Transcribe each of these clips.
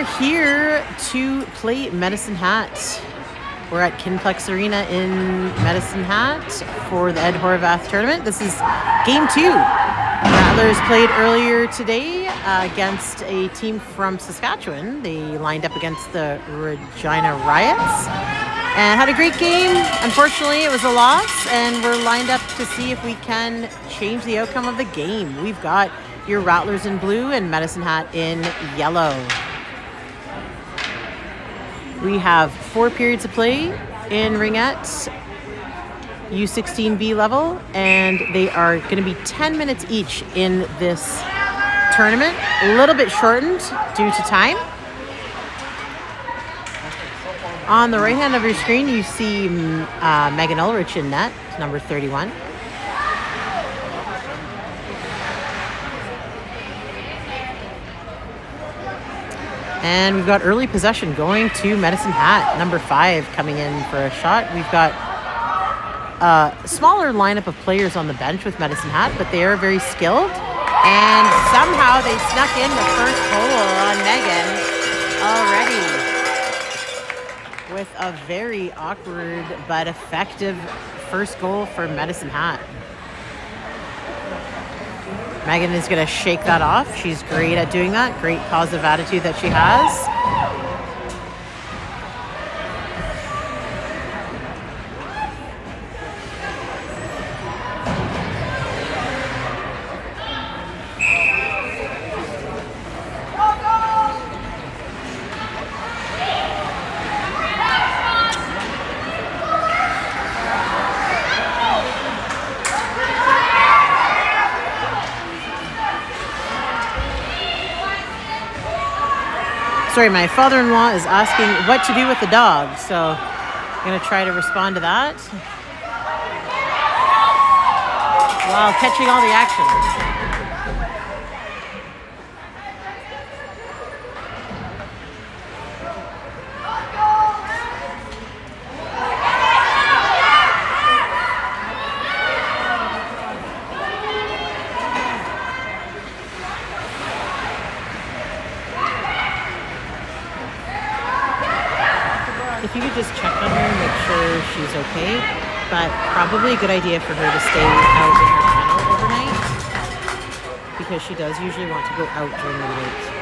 are here to play Medicine Hat. We're at Kinplex Arena in Medicine Hat for the Ed Horvath tournament. This is game 2. Rattlers played earlier today against a team from Saskatchewan. They lined up against the Regina Riots and had a great game. Unfortunately, it was a loss, and we're lined up to see if we can change the outcome of the game. We've got your Rattlers in blue and Medicine Hat in yellow. We have 4 periods of play in ringettes, U16B level, and they are going to be 10 minutes each in this tournament. A little bit shortened due to time. On the right hand of your screen, you see Megan Ulrich in net, number 31. And we've got early possession going to Medicine Hat, number 5 coming in for a shot. We've got a smaller lineup of players on the bench with Medicine Hat, but they are very skilled. And somehow they snuck in the first goal on Megan already with a very awkward but effective first goal for Medicine Hat. Megan is going to shake that off. She's great at doing that. Great positive attitude that she has. Sorry, my father-in-law is asking what to do with the dog, so I'm going to try to respond to that while catching all the action. If you could just check on her, make sure she's okay, but probably a good idea for her to stay out in her kennel overnight because she does usually want to go out during the night.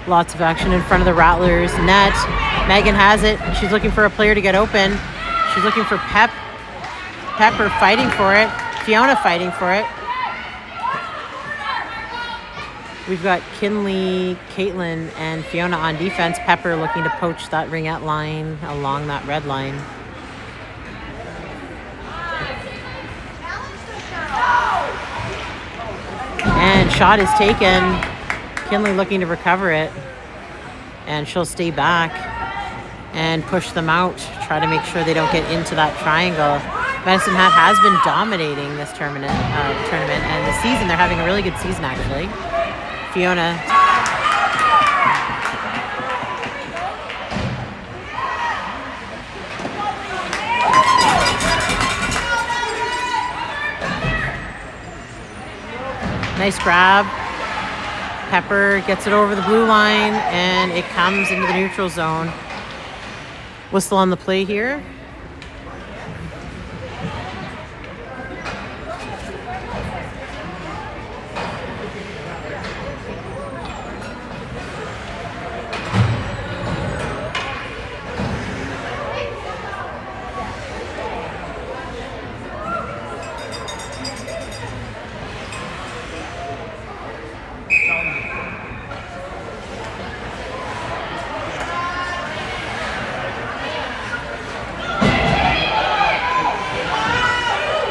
Lots of action in front of the Rattlers net. Megan has it. She's looking for a player to get open. She's looking for Pepper fighting for it. Fiona fighting for it. We've got Kinley, Caitlin, and Fiona on defense. Pepper looking to poach that ringette line along that red line. And shot is taken. Kinley looking to recover it, and she'll stay back and push them out, try to make sure they don't get into that triangle. Medicine Hat has been dominating this tournament and the season. They're having a really good season, actually. Fiona. Nice grab. Pepper gets it over the blue line, and it comes into the neutral zone. Whistle on the play here.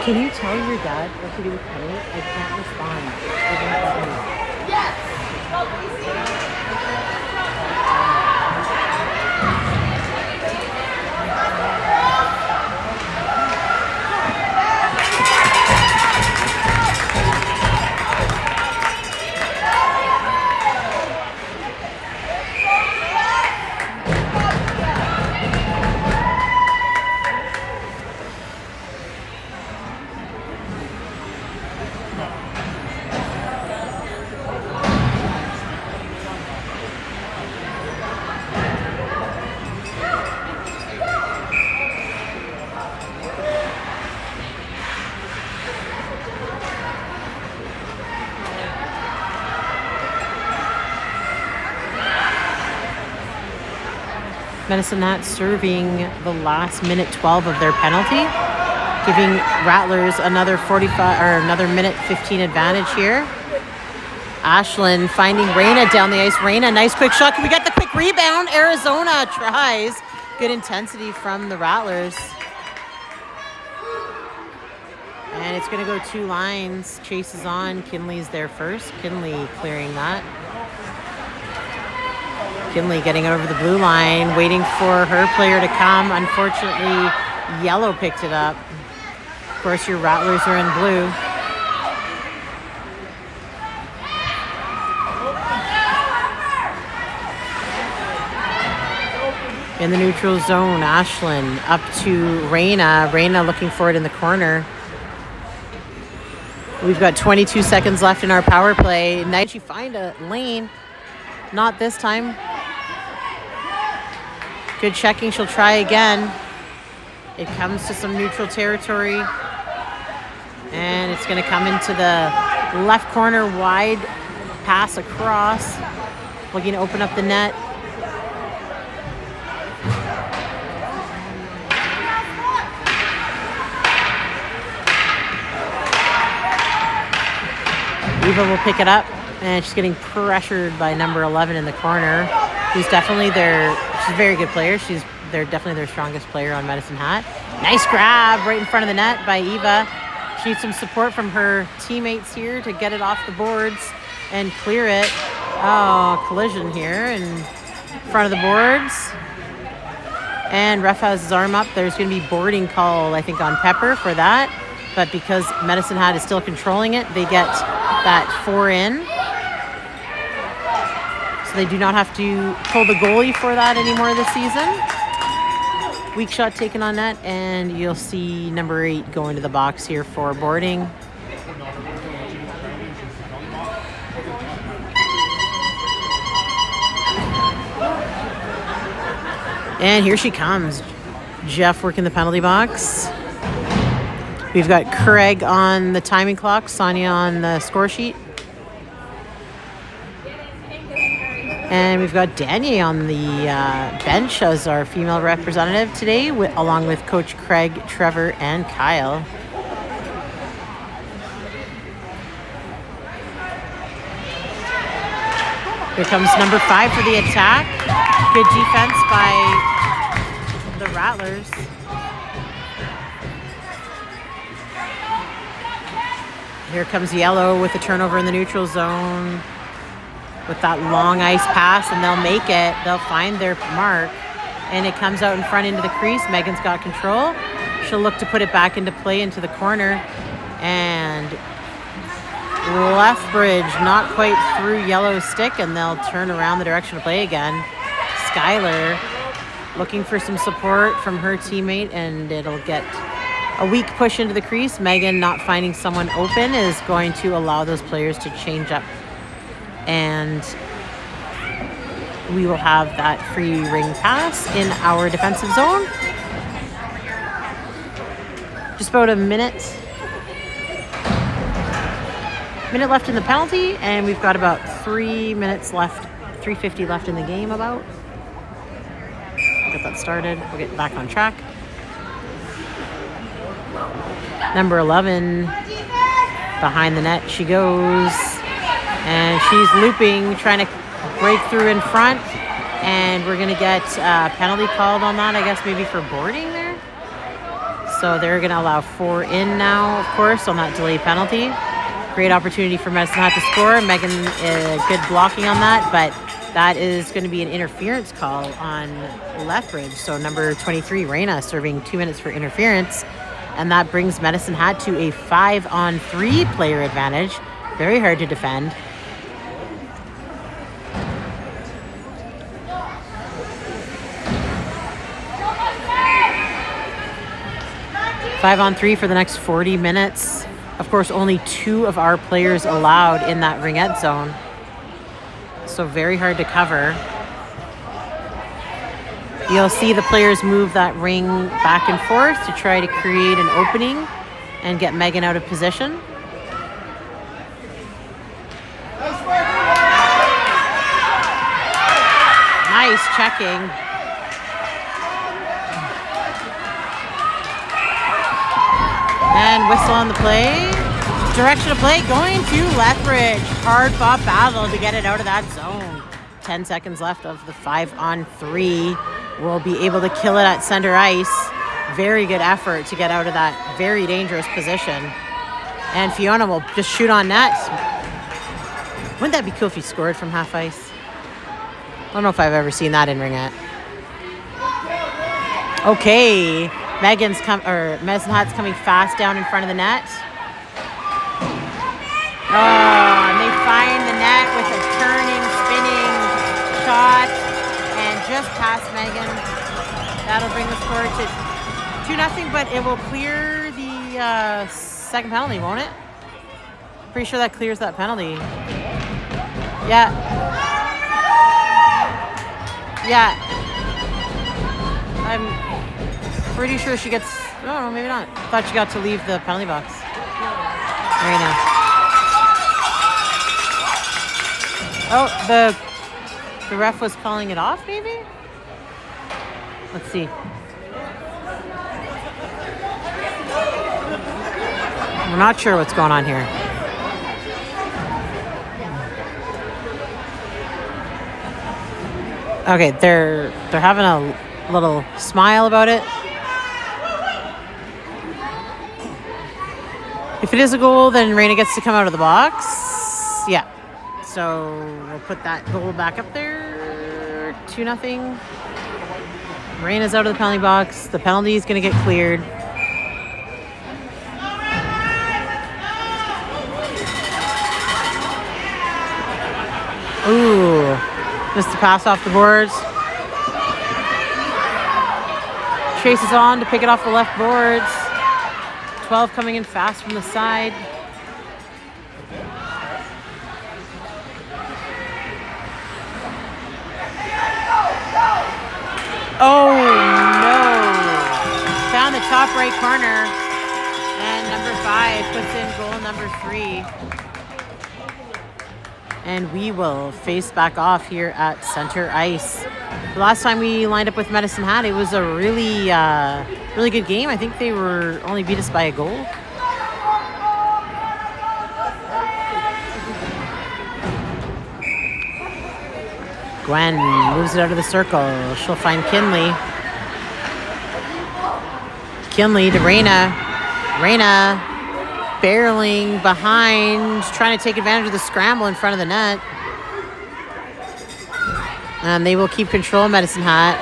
Can you tell your dad what to do with Penny? I can't respond. Medicine Hat serving the last minute 12 of their penalty, giving Rattlers another 45 or another minute 15 advantage here. Ashlyn finding Reyna down the ice. Reyna, nice quick shot. Can we get the quick rebound? Arizona tries. Good intensity from the Rattlers. And it's going to go 2 lines. Chase is on. Kinley's there first. Kinley clearing that. Kinley getting over the blue line, waiting for her player to come. Unfortunately, yellow picked it up. Of course, your Rattlers are in blue. In the neutral zone, Ashlyn up to Reyna. Reyna looking for it in the corner. We've got 22 seconds left in our power play. Nice, she find a lane. Not this time. Good checking, she'll try again. It comes to some neutral territory. And it's gonna come into the left corner, wide pass across. Looking to open up the net. Eva will pick it up, and she's getting pressured by number 11 in the corner, who's definitely she's a very good player. They're definitely their strongest player on Medicine Hat. Nice grab right in front of the net by Eva. She needs some support from her teammates here to get it off the boards and clear it. Oh, collision here in front of the boards. And ref has his arm up. There's going to be boarding call, I think, on Pepper for that. But because Medicine Hat is still controlling it, they get that 4 in. So they do not have to pull the goalie for that anymore this season. Weak shot taken on net, and you'll see number 8 go into the box here for boarding. And here she comes. Jeff working the penalty box. We've got Craig on the timing clock, Sonia on the score sheet. And we've got Danye on the bench as our female representative today, along with Coach Craig, Trevor, and Kyle. Here comes number 5 for the attack. Good defense by the Rattlers. Here comes Yellow with a turnover in the neutral zone with that long ice pass, and they'll make it. They'll find their mark, and it comes out in front into the crease. Megan's got control. She'll look to put it back into play into the corner, and Lethbridge not quite through Yellow's stick, and they'll turn around the direction of play again. Skylar looking for some support from her teammate, and it'll get a weak push into the crease. Megan, not finding someone open, is going to allow those players to change up, and we will have that free ring pass in our defensive zone. Just about a minute left in the penalty, and we've got about 3 minutes left, 3:50 left in the game about. Get that started. We'll get back on track. Number 11 behind the net she goes, and she's looping, trying to break through in front, and we're going to get a penalty called on that, I guess maybe for boarding there. So they're going to allow 4 in now, of course, on that delay penalty. Great opportunity for Medicine Hat to score. Megan, good blocking on that, but that is going to be an interference call on Lethbridge. So number 23, Reina, serving 2 minutes for interference. And that brings Medicine Hat to a 5-on-3 player advantage. Very hard to defend. Five on 3 for the next 40 minutes. Of course, only 2 of our players allowed in that ringette zone. So very hard to cover. You'll see the players move that ring back and forth to try to create an opening and get Megan out of position. Nice checking. And whistle on the play. Direction of play going to Lethbridge. Hard fought battle to get it out of that zone. 10 seconds left of the 5-on-3. We'll be able to kill it at center ice. Very good effort to get out of that very dangerous position. And Fiona will just shoot on net. Wouldn't that be cool if you scored from half ice? I don't know if I've ever seen that in ringette. Okay. Medicine Hat's coming fast down in front of the net. Oh, and they find the net with a turning, spinning shot, and just past Megan. That'll bring the score to 2-0, but it will clear the second penalty, won't it? Pretty sure that clears that penalty. Yeah. Yeah. I'm pretty sure she gets... Oh, maybe not. Thought she got to leave the penalty box. Right now. Oh, the ref was calling it off, maybe? Let's see. We're not sure what's going on here. Okay, they're having a little smile about it. If it is a goal, then Reina gets to come out of the box. Yeah. So we'll put that goal back up there. 2-0. Reina's out of the penalty box. The penalty is going to get cleared. Ooh. Missed the pass off the boards. Chases on to pick it off the left boards. 12 coming in fast from the side. Oh, no. Found the top right corner. And number 5 puts in goal number 3. And we will face back off here at center ice. The last time we lined up with Medicine Hat, it was a really good game. I think they were only beat us by a goal. Gwen moves it out of the circle. She'll find Kinley. Kinley to Reina. Reina barreling behind, trying to take advantage of the scramble in front of the net. And they will keep control of Medicine Hat.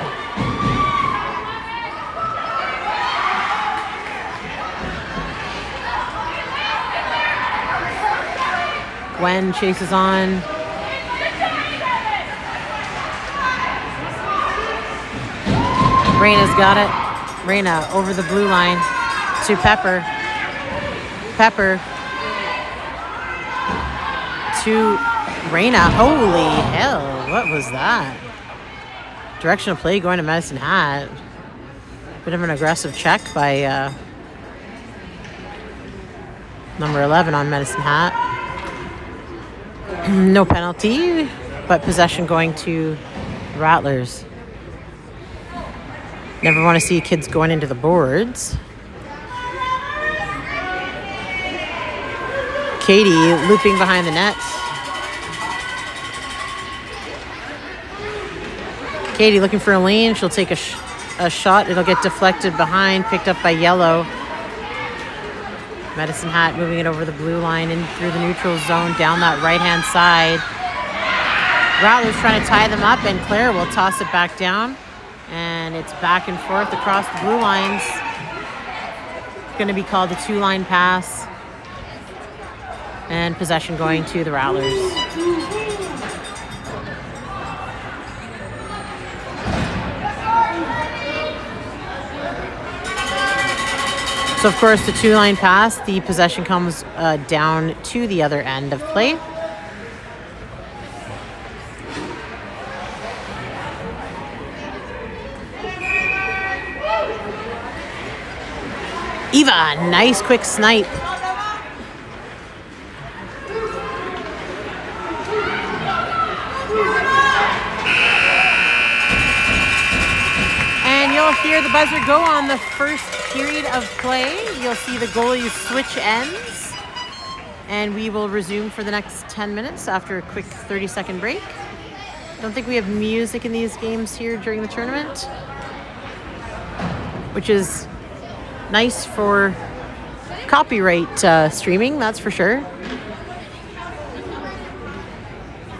Gwen chases on. Reina's got it. Reina over the blue line to Pepper. Pepper to Reina. Holy hell, what was that? Direction of play going to Medicine Hat. Bit of an aggressive check by number 11 on Medicine Hat. No penalty, but possession going to Rattlers. Never want to see kids going into the boards. Katie looping behind the net. Katie looking for a lane. She'll take a a shot. It'll get deflected behind, picked up by yellow. Medicine Hat moving it over the blue line and through the neutral zone down that right-hand side. Rattlers trying to tie them up, and Claire will toss it back down. And it's back and forth across the blue lines. It's going to be called a 2-line pass. And possession going to the Rattlers. So, of course, the 2-line pass, the possession comes down to the other end of play. Eva, nice quick snipe. And you'll hear the buzzer go on the first period of play. You'll see the goalies switch ends. And we will resume for the next 10 minutes after a quick 30-second break. Don't think we have music in these games here during the tournament, which is nice for copyright streaming, that's for sure.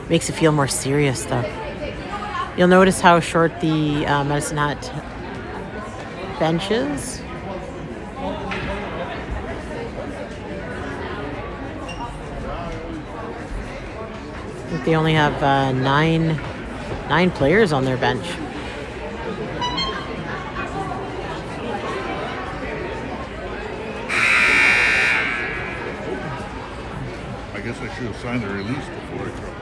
Makes it feel more serious, though. You'll notice how short the Medicine Hat bench is. I think they only have nine players on their bench. I guess I should have signed the release before I dropped.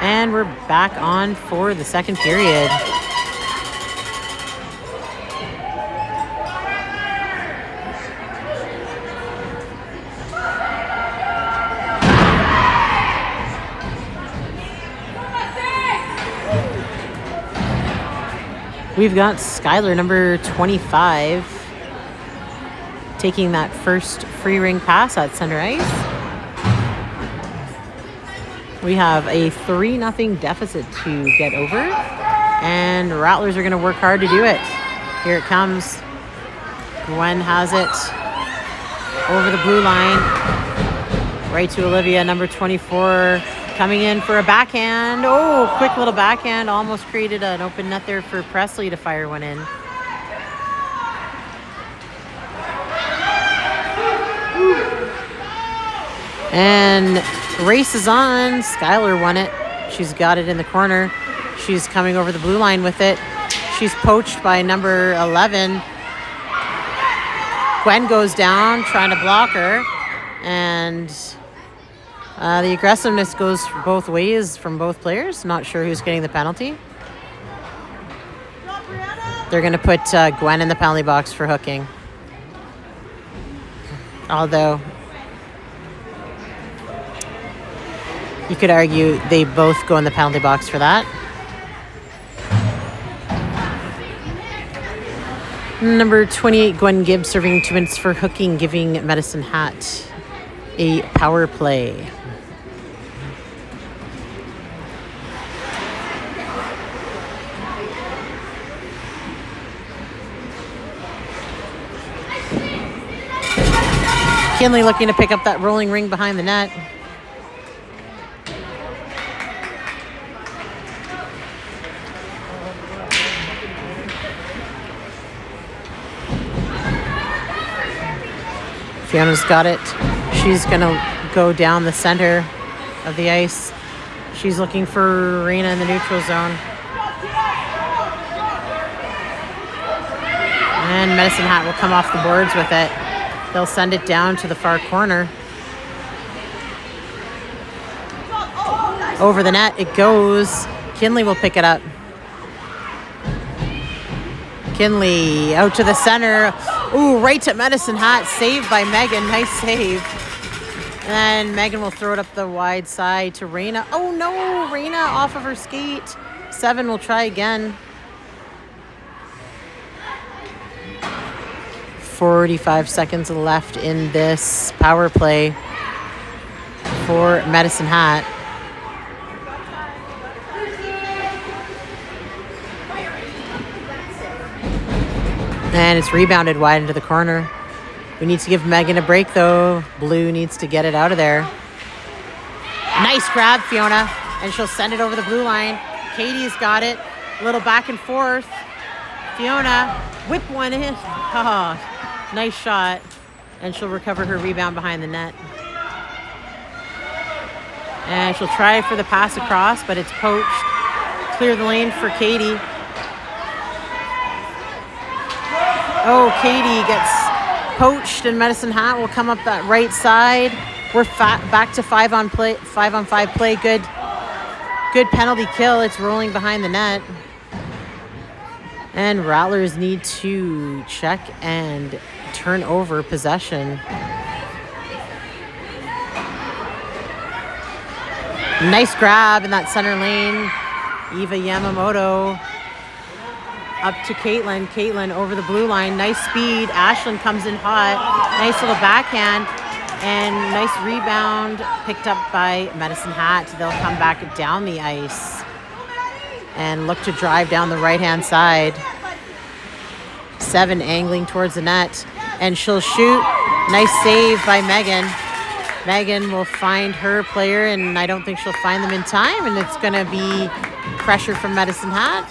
And we're back on for the second period. We've got Skylar, number 25, taking that first free ring pass at center ice. We have a 3-0 deficit to get over, and Rattlers are going to work hard to do it. Here it comes. Gwen has it over the blue line, right to Olivia, number 24. Coming in for a backhand. Oh, quick little backhand. Almost created an open net there for Presley to fire one in. And race is on. Skylar won it. She's got it in the corner. She's coming over the blue line with it. She's poached by number 11. Gwen goes down trying to block her. And the aggressiveness goes both ways from both players. Not sure who's getting the penalty. They're going to put Gwen in the penalty box for hooking. Although you could argue they both go in the penalty box for that. Number 28, Gwen Gibbs, serving 2 minutes for hooking, giving Medicine Hat a power play. Kinley looking to pick up that rolling ring behind the net. Fiona's got it. She's going to go down the center of the ice. She's looking for Rena in the neutral zone. And Medicine Hat will come off the boards with it. They'll send it down to the far corner. Over the net it goes. Kinley will pick it up. Kinley out to the center. Ooh, right to Medicine Hat. Saved by Megan. Nice save. And Megan will throw it up the wide side to Rena. Oh no, Rena off of her skate. 7 will try again. 45 seconds left in this power play for Medicine Hat. And it's rebounded wide into the corner. We need to give Megan a break, though. Blue needs to get it out of there. Nice grab, Fiona. And she'll send it over the blue line. Katie's got it. A little back and forth. Fiona, whip one in. Oh, nice shot. And she'll recover her rebound behind the net. And she'll try for the pass across, but it's poached. Clear the lane for Katie. Oh, Katie gets poached, and Medicine Hat will come up that right side. We're back to 5-on-5 play. Good penalty kill. It's rolling behind the net. And Rattlers need to check and turn over possession. Nice grab in that center lane. Eva Yamamoto up to Caitlin. Caitlin over the blue line. Nice speed. Ashlyn comes in hot. Nice little backhand. And nice rebound picked up by Medicine Hat. They'll come back down the ice and look to drive down the right-hand side. 7 angling towards the net. And she'll shoot. Nice save by Megan. Megan will find her player, and I don't think she'll find them in time. And it's going to be pressure from Medicine Hat,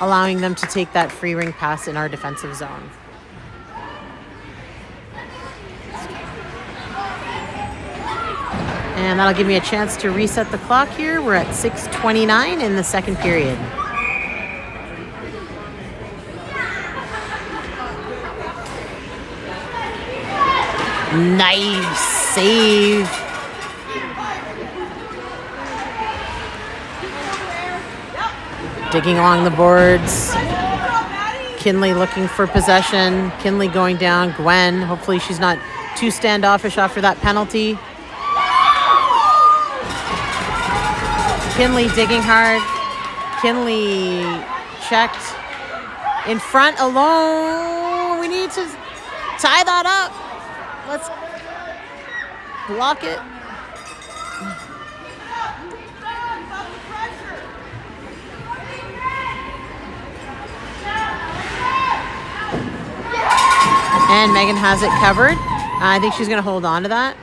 allowing them to take that free ring pass in our defensive zone. And that'll give me a chance to reset the clock here. We're at 6:29 in the second period. Nice save. Digging along the boards. Kinley looking for possession. Kinley going down. Gwen, hopefully she's not too standoffish after that penalty. Kinley digging hard. Kinley checked. In front alone. We need to tie that up. Let's block it. And Megan has it covered. I think she's going to hold on to that.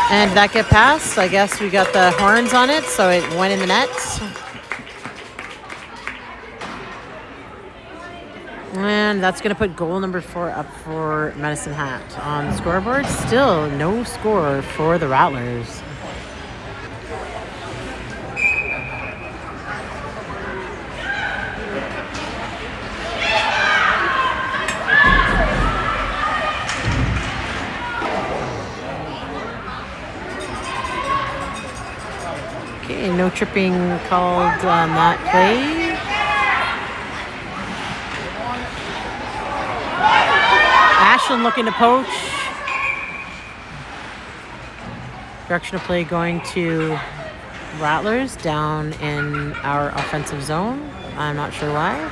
And that get passed. I guess we got the horns on it, so it went in the net. And that's going to put goal number 4 up for Medicine Hat on the scoreboard. Still no score for the Rattlers. Okay, no tripping called on that play. Ashlyn looking to poach. Direction of play going to Rattlers down in our offensive zone. I'm not sure why.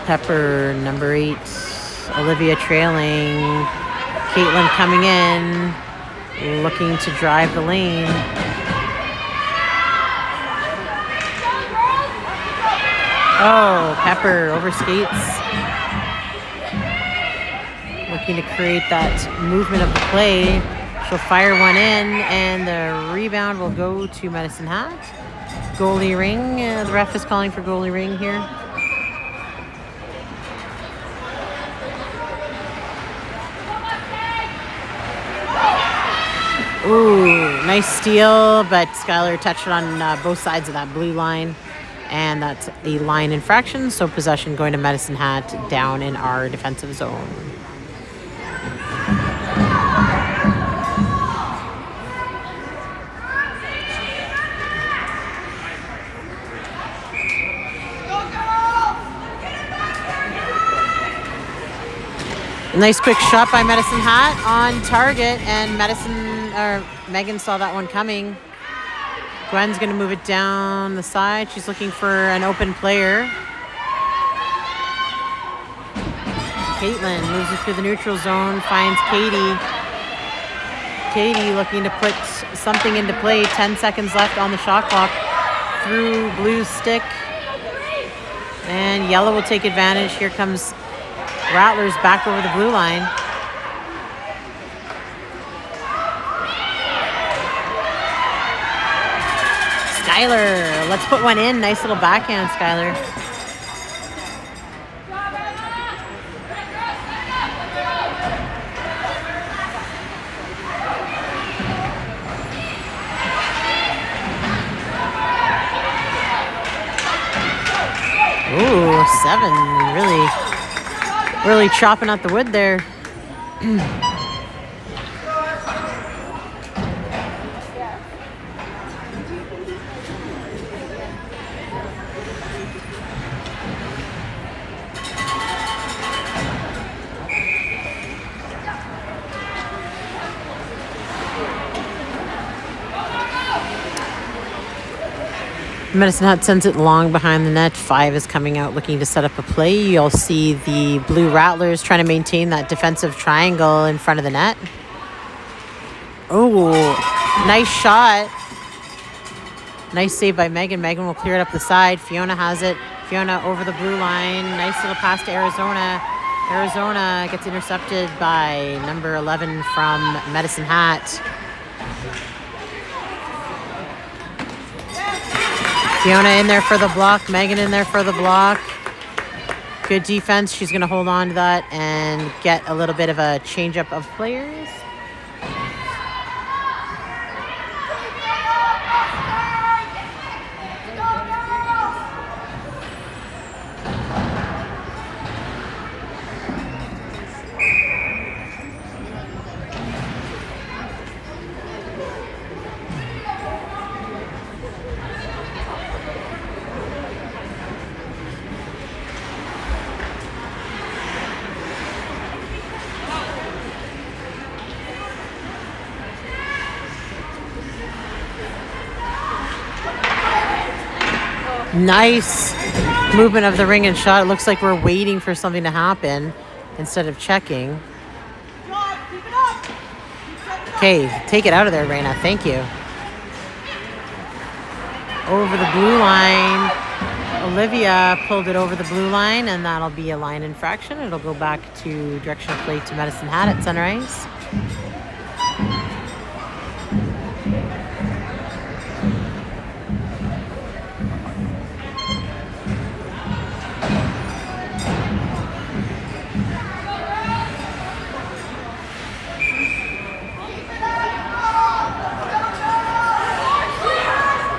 Pepper, number 8, Olivia trailing, Caitlin coming in, looking to drive the lane. Oh, Pepper overskates, looking to create that movement of the play. She'll fire one in, and the rebound will go to Medicine Hat. goalie ring. The ref is calling for goalie ring here. Ooh, nice steal, but Skylar touched it on both sides of that blue line. And that's a line infraction, so possession going to Medicine Hat down in our defensive zone. Nice quick shot by Medicine Hat on target, and Megan saw that one coming. Gwen's going to move it down the side. She's looking for an open player. Caitlin moves it through the neutral zone, finds Katie. Katie looking to put something into play. 10 seconds left on the shot clock. Through blue stick. And yellow will take advantage. Here comes Rattlers back over the blue line. Skylar, let's put one in. Nice little backhand, Skylar. Ooh, 7. Really chopping out the wood there. Medicine Hat sends it long behind the net. 5 is coming out looking to set up a play. You'll see the Blue Rattlers trying to maintain that defensive triangle in front of the net. Oh, nice shot. Nice save by Megan. Megan will clear it up the side. Fiona has it. Fiona over the blue line. Nice little pass to Arizona. Arizona gets intercepted by number 11 from Medicine Hat. Fiona in there for the block. Megan in there for the block. Good defense. She's going to hold on to that and get a little bit of a change-up of players. Nice movement of the ring and shot. It looks like we're waiting for something to happen instead of checking. Okay, take it out of there, Raina. Thank you. Over the blue line. Olivia pulled it over the blue line, and that'll be a line infraction. It'll go back to direction of play to Medicine Hat at center ice.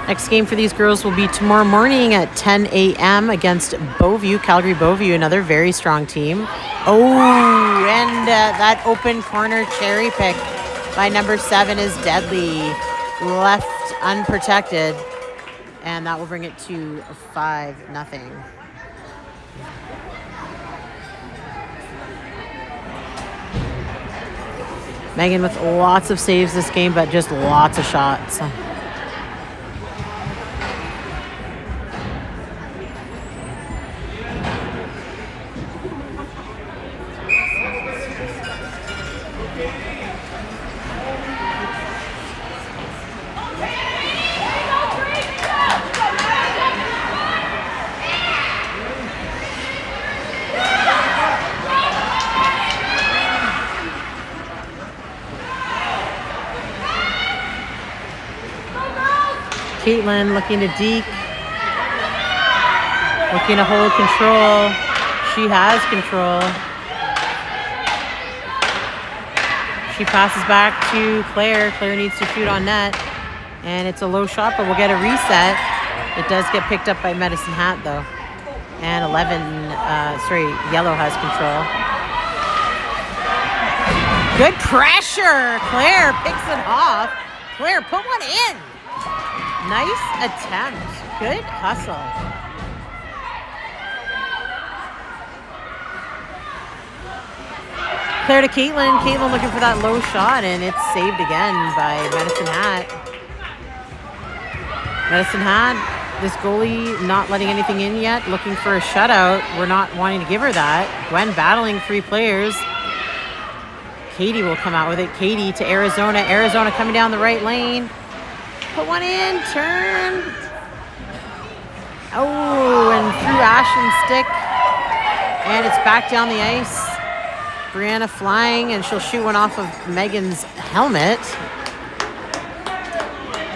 Next game for these girls will be tomorrow morning at 10 a.m. against Beauview, Calgary Beauview, another very strong team. Oh, and that open corner cherry pick by number 7 is deadly. Left unprotected, and that will bring it to 5-0. Megan with lots of saves this game, but just lots of shots. Caitlin looking to deke. Looking to hold control. She has control. She passes back to Claire. Claire needs to shoot on net. And it's a low shot, but we'll get a reset. It does get picked up by Medicine Hat, though. And Yellow has control. Good pressure. Claire picks it off. Claire, put one in. Nice attempt. Good hustle. Claire to Caitlin. Caitlin looking for that low shot, and it's saved again by Medicine Hat. Medicine Hat, this goalie not letting anything in yet, looking for a shutout. We're not wanting to give her that. Gwen battling 3 players. Katie will come out with it. Katie to Arizona. Arizona coming down the right lane. Put one in, turn. Oh, and through Ashton's stick. And it's back down the ice. Brianna flying, and she'll shoot one off of Megan's helmet.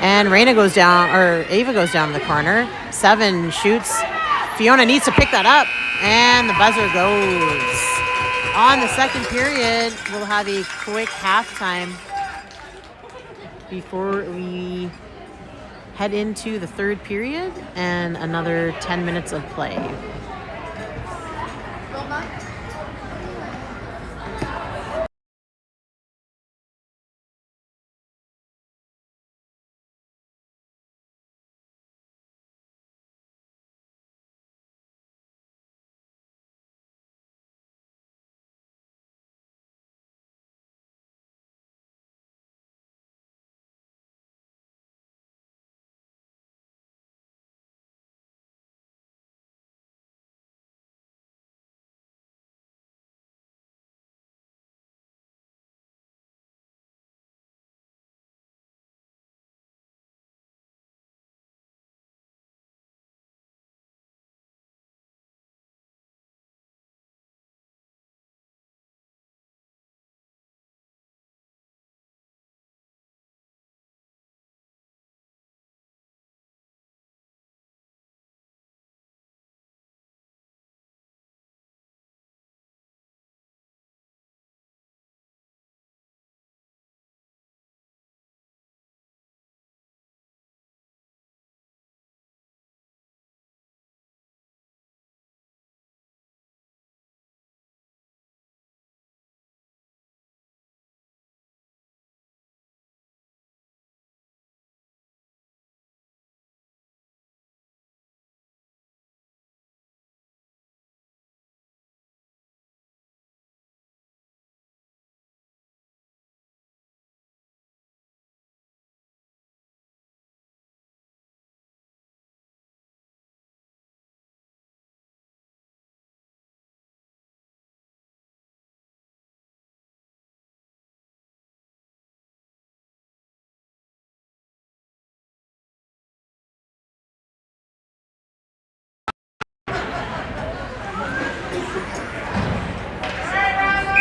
And Ava goes down in the corner. 7 shoots. Fiona needs to pick that up, and the buzzer goes. On the second period, we'll have a quick halftime before we head into the third period and another 10 minutes of play.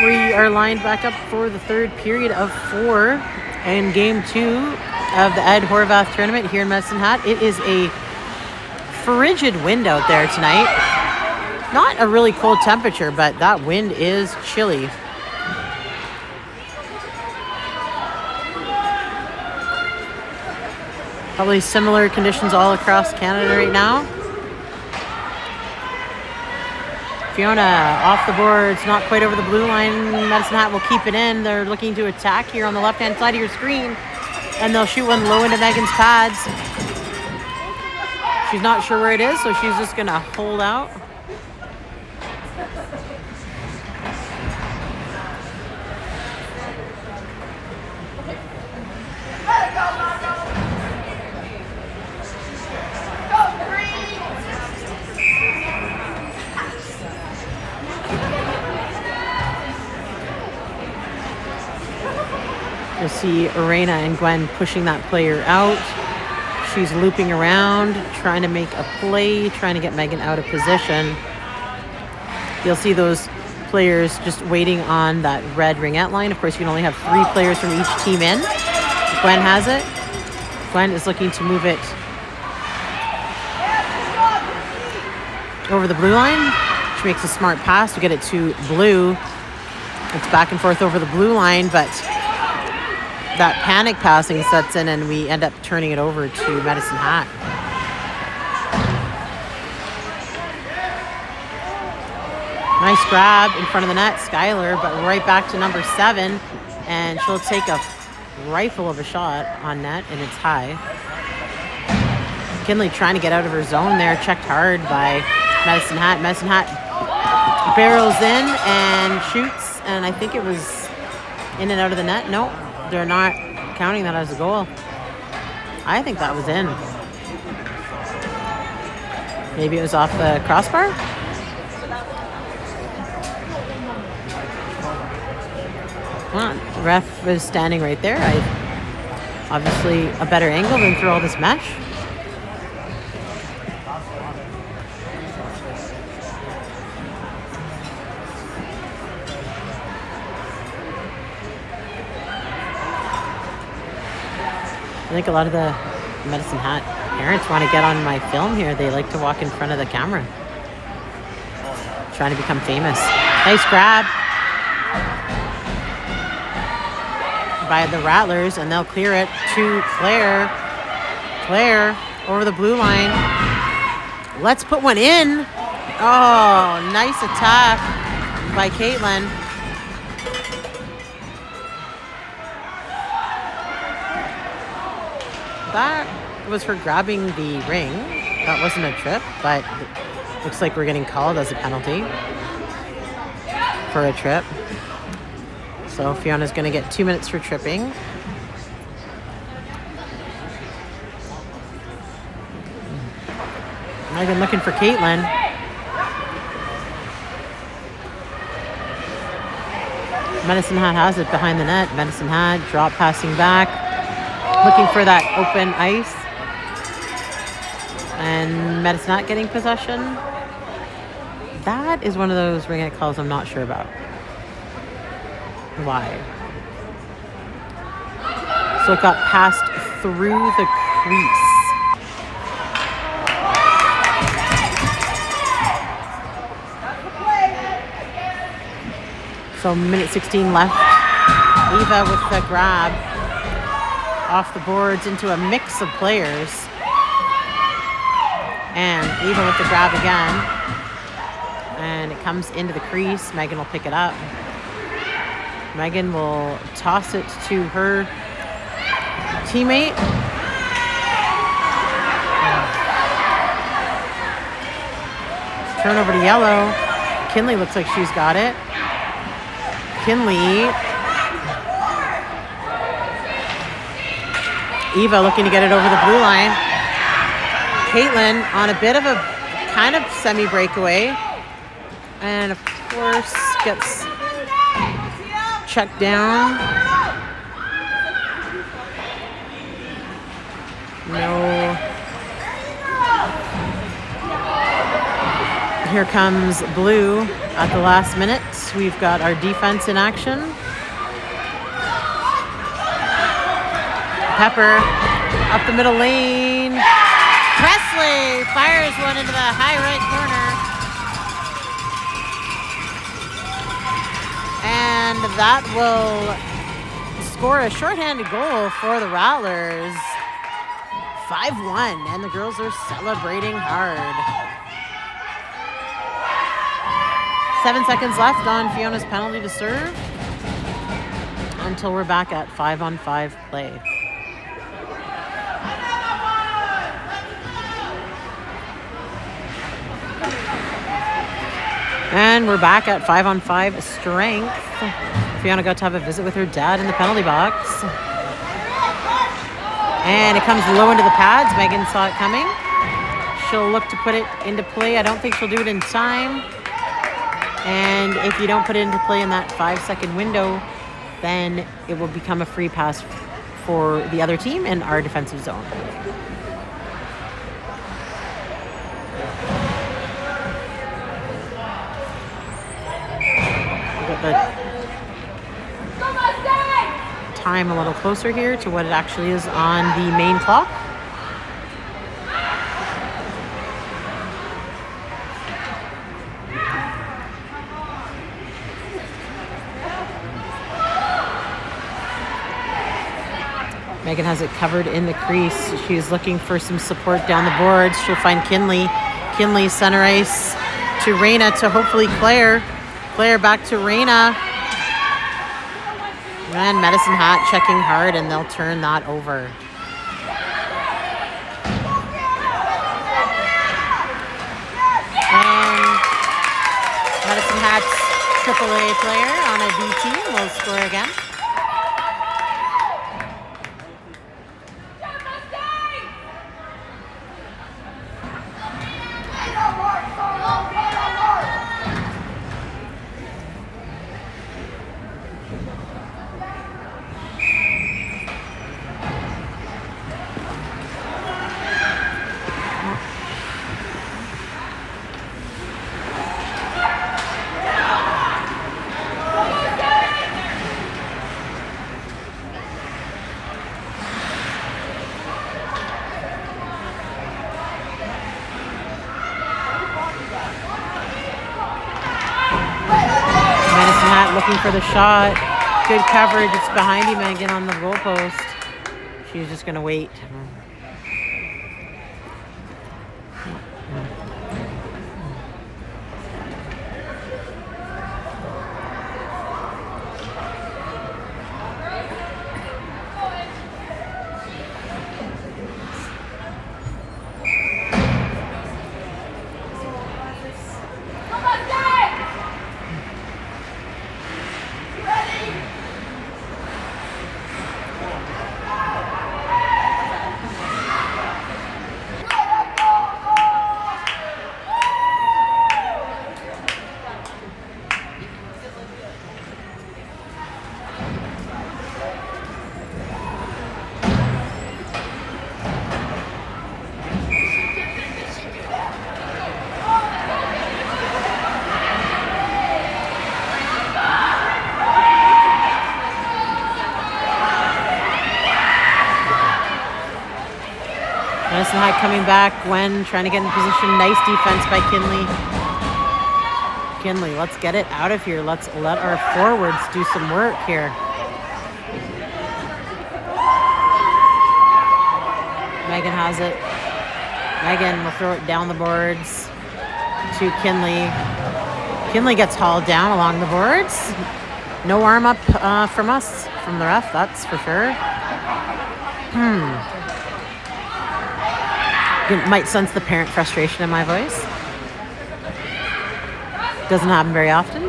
We are lined back up for the third period of 4 and game 2 of the Ed Horvath tournament here in Medicine Hat. It is a frigid wind out there tonight. Not a really cold temperature, but that wind is chilly. Probably similar conditions all across Canada right now. Fiona off the boards, not quite over the blue line. Medicine Hat will keep it in. They're looking to attack here on the left-hand side of your screen. And they'll shoot one low into Megan's pads. She's not sure where it is, so she's just going to hold out. You'll see Arena and Gwen pushing that player out. She's looping around, trying to make a play, trying to get Megan out of position. You'll see those players just waiting on that red ringette line. Of course, you can only have 3 players from each team in. Gwen has it. Gwen is looking to move it over the blue line. She makes a smart pass to get it to Blue. It's back and forth over the blue line, but that panic passing sets in and we end up turning it over to Medicine Hat. Nice grab in front of the net, Skylar, but right back to number 7, and she'll take a rifle of a shot on net, and it's high. Kinley trying to get out of her zone there, checked hard by Medicine Hat. Medicine Hat barrels in and shoots, and I think it was in and out of the net. No, they're not counting that as a goal. I think that was in. Maybe it was off the crossbar? Well, the ref is standing right there. Obviously a better angle than through all this mesh. I think a lot of the Medicine Hat parents want to get on my film here. They like to walk in front of the camera, trying to become famous. Nice grab by the Rattlers, and they'll clear it to Claire. Claire over the blue line. Let's put one in. Oh, nice attack by Caitlin. That was her grabbing the ring. That wasn't a trip, but it looks like we're getting called as a penalty for a trip. So Fiona's going to get 2 minutes for tripping. Megan looking for Caitlin. Medicine Hat has it behind the net. Medicine Hat drop passing back, looking for that open ice. And Medicine Hat getting possession. That is one of those ring out calls I'm not sure about. Why? So it got passed through the crease. So minute 16 left. Eva with the grab off the boards into a mix of players. And Eva with the grab again. And it comes into the crease. Megan will pick it up. Megan will toss it to her teammate. Turn over to yellow. Kinley looks like she's got it. Kinley. Eva looking to get it over the blue line. Caitlin on a bit of a kind of semi-breakaway. And of course gets checked down. No. Here comes Blue at the last minute. We've got our defense in action. Pepper up the middle lane. Presley fires one into the high right corner. And that will score a shorthanded goal for the Rattlers. 5-1, and the girls are celebrating hard. 7 seconds left on Fiona's penalty to serve until we're back at 5-on-5 play. And we're back at 5-on-5 strength. Fiona got to have a visit with her dad in the penalty box. And it comes low into the pads. Megan saw it coming. She'll look to put it into play. I don't think she'll do it in time. And if you don't put it into play in that 5-second window, then it will become a free pass for the other team in our defensive zone. Time a little closer here to what it actually is on the main clock. Megan has it covered in the crease. She's looking for some support down the boards. She'll find Kinley. Kinley center ice to Reyna to hopefully Claire. Claire back to Reyna. And Medicine Hat checking hard, and they'll turn that over. And Medicine Hat's AAA player on a D team will score again. Looking for the shot. Good coverage. It's behind you, Megan, on the goalpost. She's just going to wait. Medicine Hat coming back. Gwen trying to get in position. Nice defense by Kinley. Kinley, let's get it out of here. Let's let our forwards do some work here. Megan has it. Megan will throw it down the boards to Kinley. Kinley gets hauled down along the boards. No arm up from us, from the ref, that's for sure. You might sense the parent frustration in my voice. Doesn't happen very often.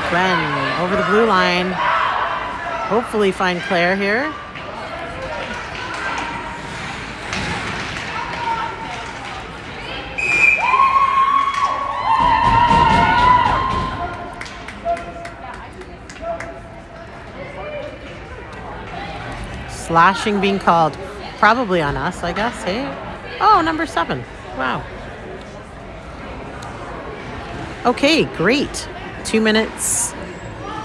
Gwen over the blue line. Hopefully find Claire here. Slashing being called. Probably on us, I guess, hey? Oh, number 7. Wow. Okay, great. 2 minutes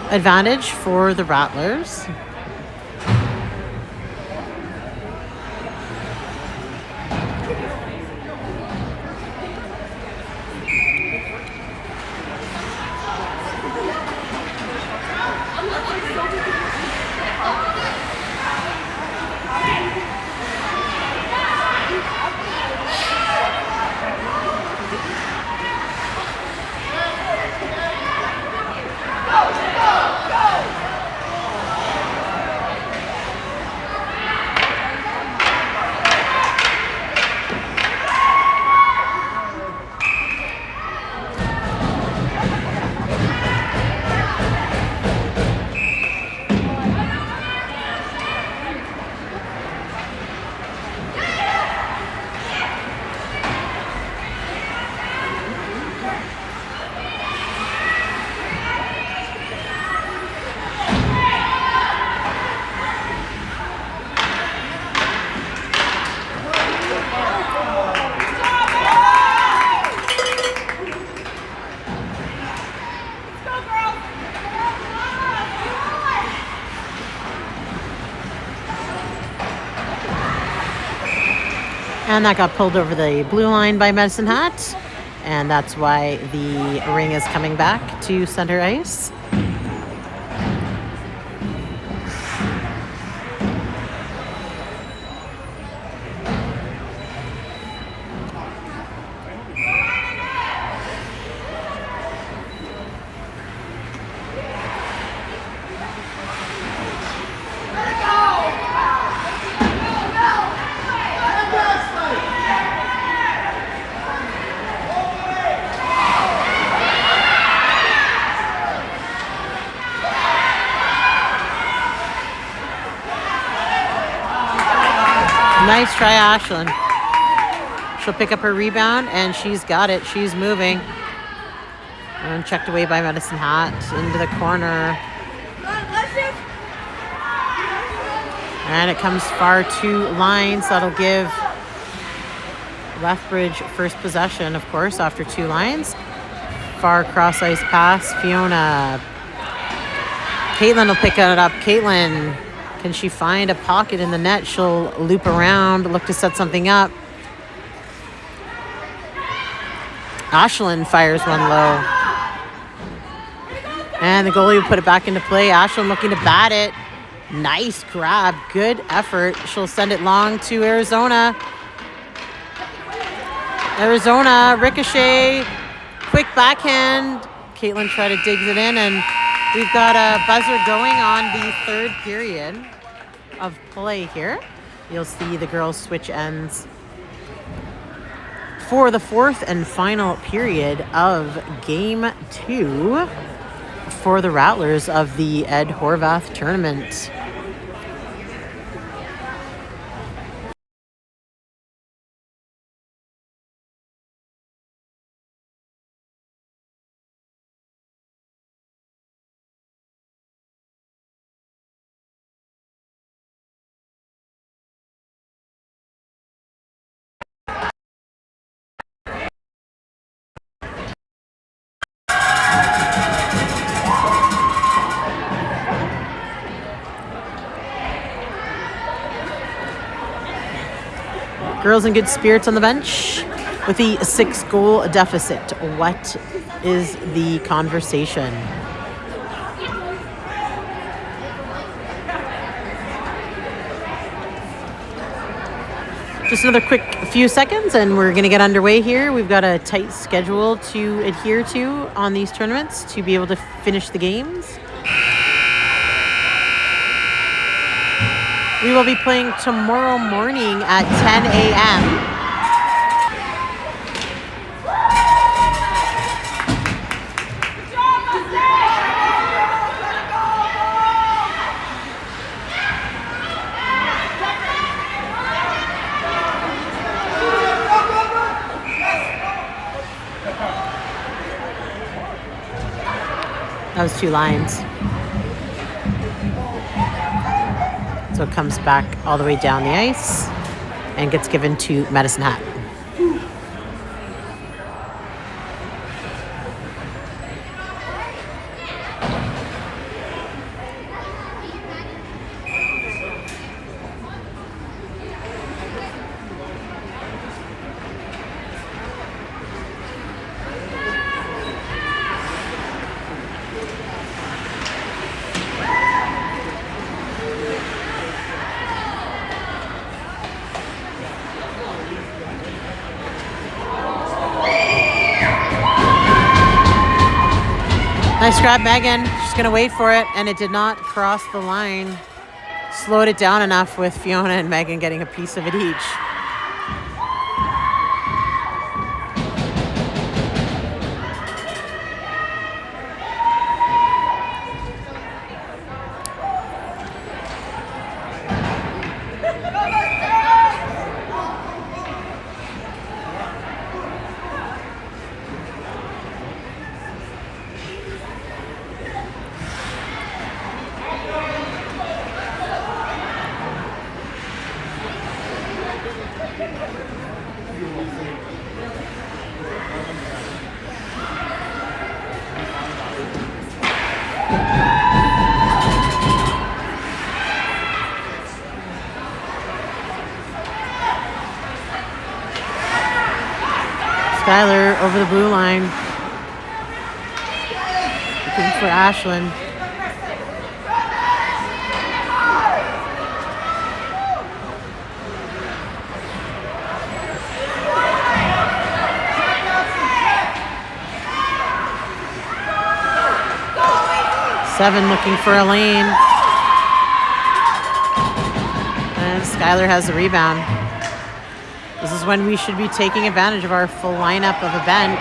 advantage for the Rattlers. And that got pulled over the blue line by Medicine Hat. And that's why the ring is coming back to center ice. Nice try, Ashlyn. She'll pick up her rebound, and she's got it. She's moving. And checked away by Medicine Hat into the corner. And it comes far to lines. That'll give Lethbridge first possession, of course, after 2 lines. Far cross ice pass. Fiona. Caitlin will pick it up. Caitlin, can she find a pocket in the net? She'll loop around, look to set something up. Ashlyn fires one low. And the goalie will put it back into play. Ashlyn looking to bat it. Nice grab. Good effort. She'll send it long to Arizona. Arizona, ricochet. Quick backhand. Caitlin tried to dig it in, and we've got a buzzer going on the 3rd period of play here. You'll see the girls switch ends for the 4th and final period of Game 2 for the Rattlers of the Ed Horvath tournament. Girls in good spirits on the bench with the 6-goal deficit. What is the conversation? Just another quick few seconds and we're going to get underway here. We've got a tight schedule to adhere to on these tournaments to be able to finish the games. We will be playing tomorrow morning at 10 a.m. That was 2 lines. So it comes back all the way down the ice and gets given to Medicine Hat. Nice grab, Megan. She's going to wait for it, and it did not cross the line. Slowed it down enough with Fiona and Megan getting a piece of it each. Skylar over the blue line. Looking for Ashlyn. Seven looking for a lane. And Skylar has the rebound. This is when we should be taking advantage of our full lineup of a bench.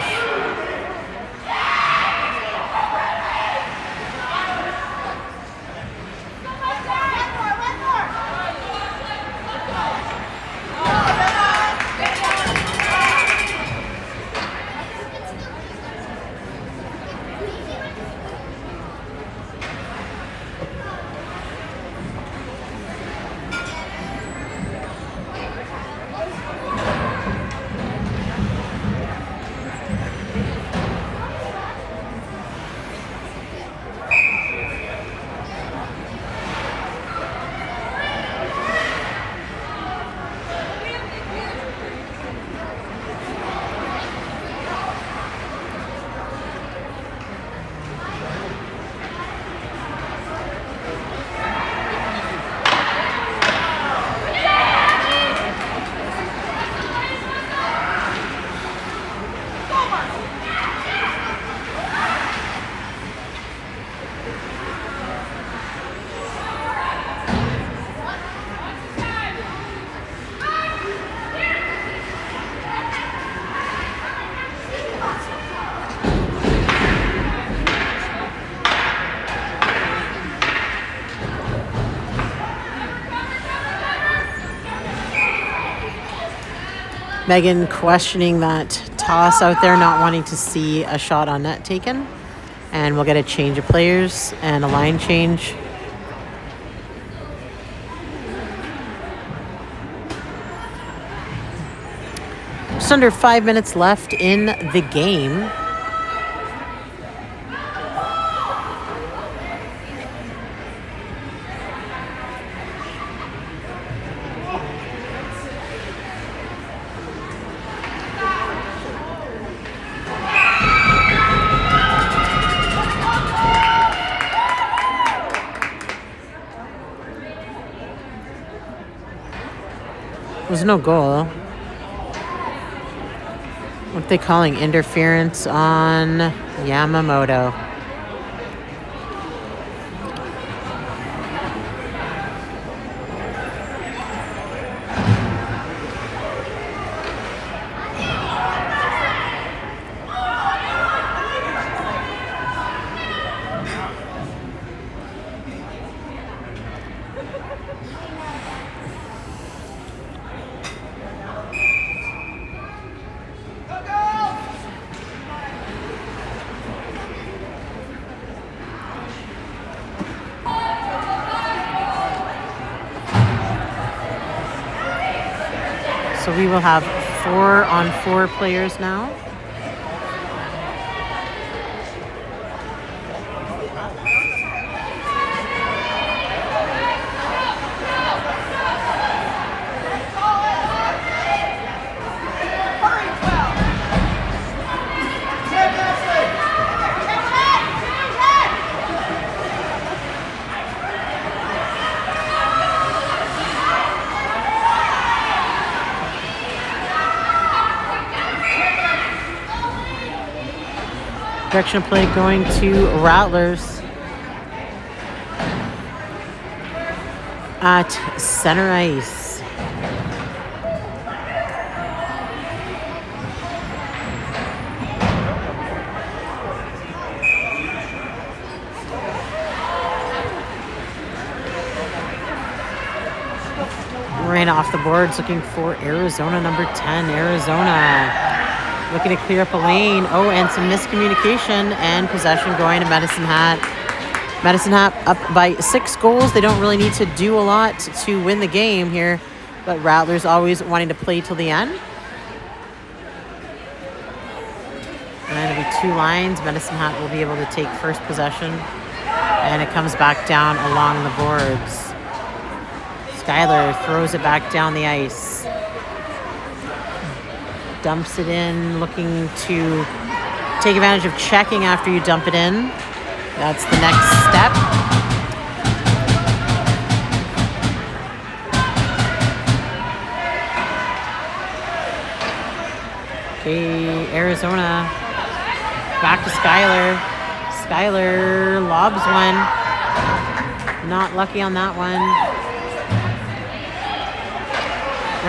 Megan questioning that toss out there, not wanting to see a shot on net taken. And we'll get a change of players and a line change. Just under 5 minutes left in the game. There's no goal. What are they calling? Interference on Yamamoto. So we will have 4-on-4 players now. Direction of play going to Rattlers at center ice. Right off the boards, looking for Arizona number 10. Arizona looking to clear up a lane. Oh, and some miscommunication and possession going to Medicine Hat. Medicine Hat up by 6 goals. They don't really need to do a lot to win the game here, but Rattlers always wanting to play till the end. And it'll be 2 lines. Medicine Hat will be able to take first possession, and it comes back down along the boards. Skylar throws it back down the ice. Dumps it in, looking to take advantage of checking after you dump it in. That's the next step. Okay, Arizona. Back to Skylar. Skylar lobs one. Not lucky on that one.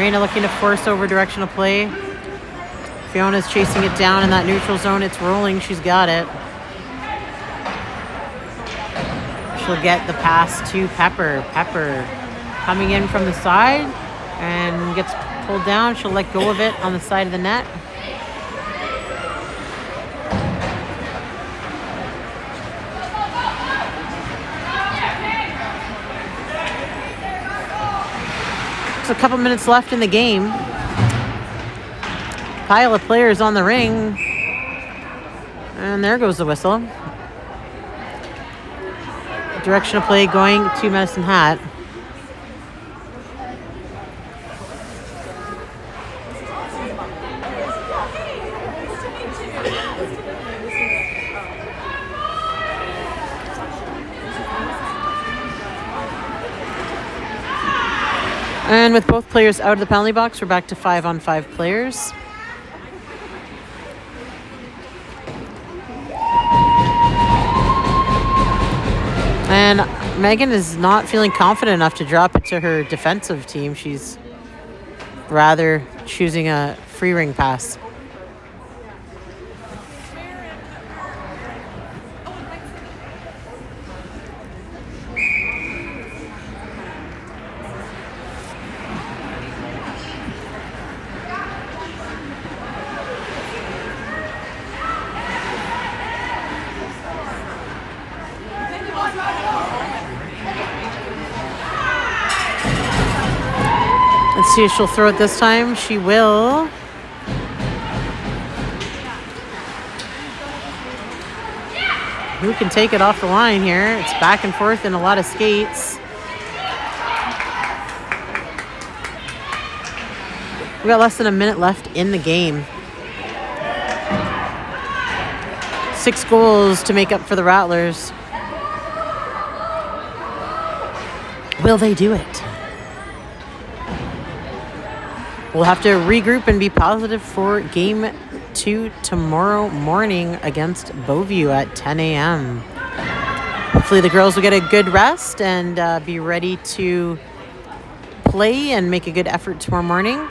Reina looking to force over direction of play. Fiona's chasing it down in that neutral zone. It's rolling. She's got it. She'll get the pass to Pepper. Pepper coming in from the side and gets pulled down. She'll let go of it on the side of the net. There's a couple minutes left in the game. Pile of players on the ring. And there goes the whistle. Direction of play going to Medicine Hat. And with both players out of the penalty box, we're back to 5-on-5 players. And Megan is not feeling confident enough to drop it to her defensive team. She's rather choosing a free ring pass. Let's see if she'll throw it this time. She will. Who can take it off the line here? It's back and forth and a lot of skates. We got less than a minute left in the game. 6 goals to make up for the Rattlers. Will they do it? We'll have to regroup and be positive for game 2 tomorrow morning against Beauview at 10 a.m. Hopefully the girls will get a good rest and be ready to play and make a good effort tomorrow morning.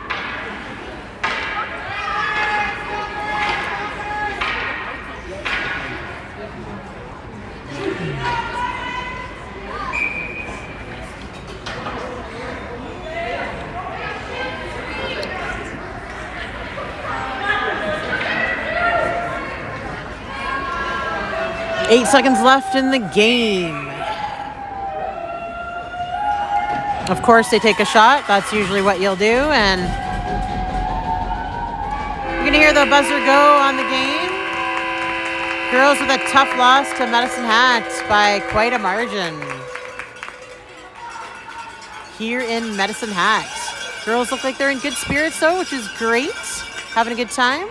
Eight seconds left in the game. Of course, they take a shot. That's usually what you'll do. And you're going to hear the buzzer go on the game. Girls with a tough loss to Medicine Hat by quite a margin. Here in Medicine Hat. Girls look like they're in good spirits, though, which is great. Having a good time.